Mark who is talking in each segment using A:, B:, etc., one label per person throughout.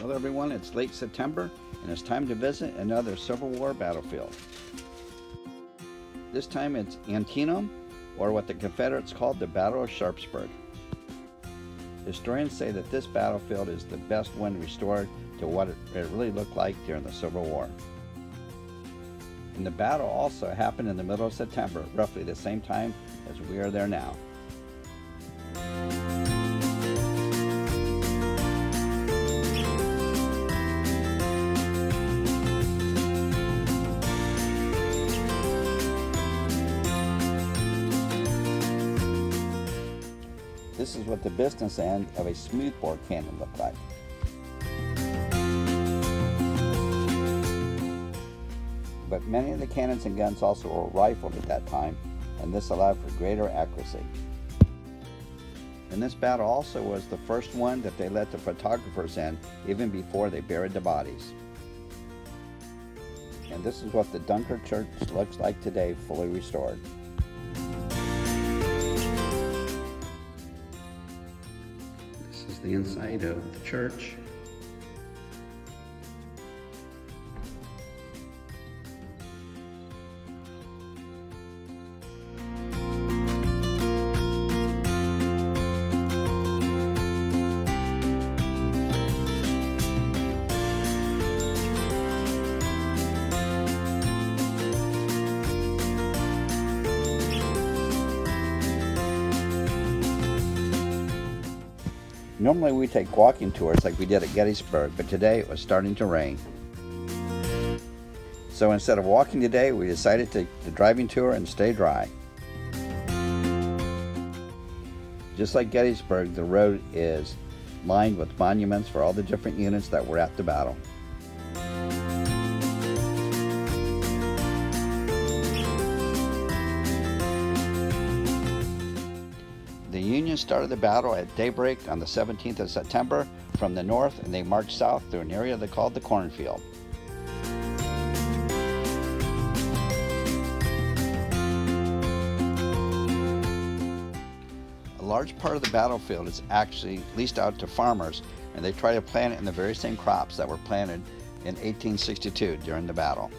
A: Hello everyone, it's late September and it's time to visit another Civil War battlefield. This time it's Antietam, or what the Confederates called the Battle of Sharpsburg. Historians say that this battlefield is the best one restored to what it really looked like during the Civil War. And the battle also happened in the middle of September, roughly the same time as we are there now. This is what the business end of a smoothbore cannon looked like. But many of the cannons and guns also were rifled at that time, and this allowed for greater accuracy. And this battle also was the first one that they let the photographers in, even before they buried the bodies. And this is what the Dunkirk Church looks like today, fully restored. This is the inside of the church. Normally we take walking tours like we did at Gettysburg, but today it was starting to rain. So instead of walking today, we decided to take the driving tour and stay dry. Just like Gettysburg, the road is lined with monuments for all the different units that were at the battle. The Union started the battle at daybreak on the 17th of September from the north, and they marched south through an area they called the cornfield. A large part of the battlefield is actually leased out to farmers, and they try to plant it in the very same crops that were planted in 1862 during the battle.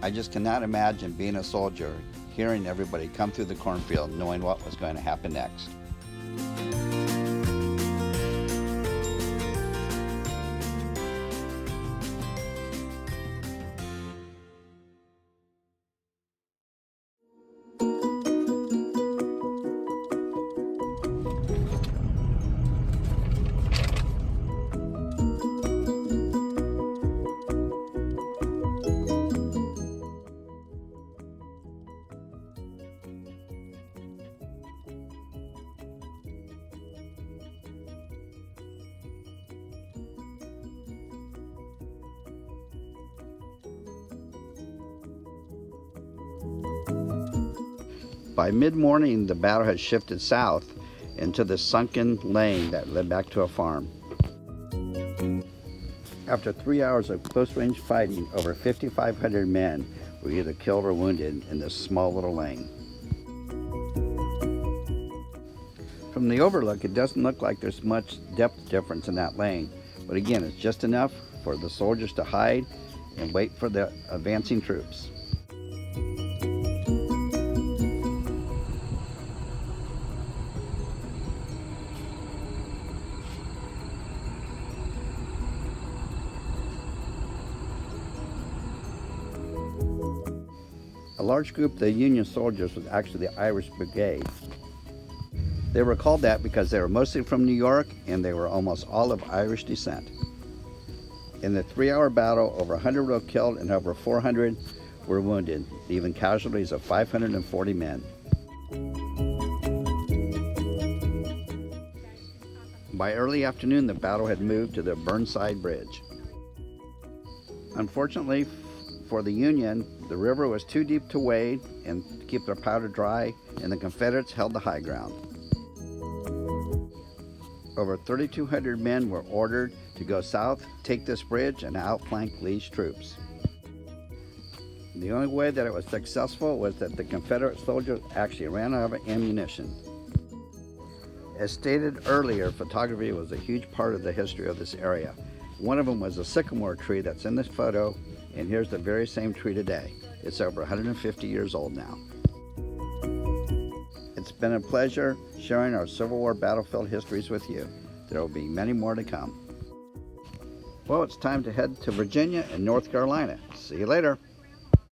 A: I just cannot imagine being a soldier, hearing everybody come through the cornfield, knowing what was going to happen next. By mid-morning, the battle had shifted south into the sunken lane that led back to a farm. After 3 hours of close-range fighting, over 5,500 men were either killed or wounded in this small little lane. From the overlook, it doesn't look like there's much depth difference in that lane, but again, it's just enough for the soldiers to hide and wait for the advancing troops. A large group of the Union soldiers was actually the Irish Brigade. They were called that because they were mostly from New York and they were almost all of Irish descent. In the 3-hour battle, over 100 were killed and over 400 were wounded, leaving casualties of 540 men. By early afternoon, the battle had moved to the Burnside Bridge. Unfortunately for the Union, the river was too deep to wade and to keep their powder dry, and the Confederates held the high ground. Over 3,200 men were ordered to go south, take this bridge, and outflank Lee's troops. The only way that it was successful was that the Confederate soldiers actually ran out of ammunition. As stated earlier, photography was a huge part of the history of this area. One of them was a sycamore tree that's in this photo, and here's the very same tree today. It's over 150 years old now. It's been a pleasure sharing our Civil War battlefield histories with you. There will be many more to come. Well, it's time to head to Virginia and North Carolina. See you later.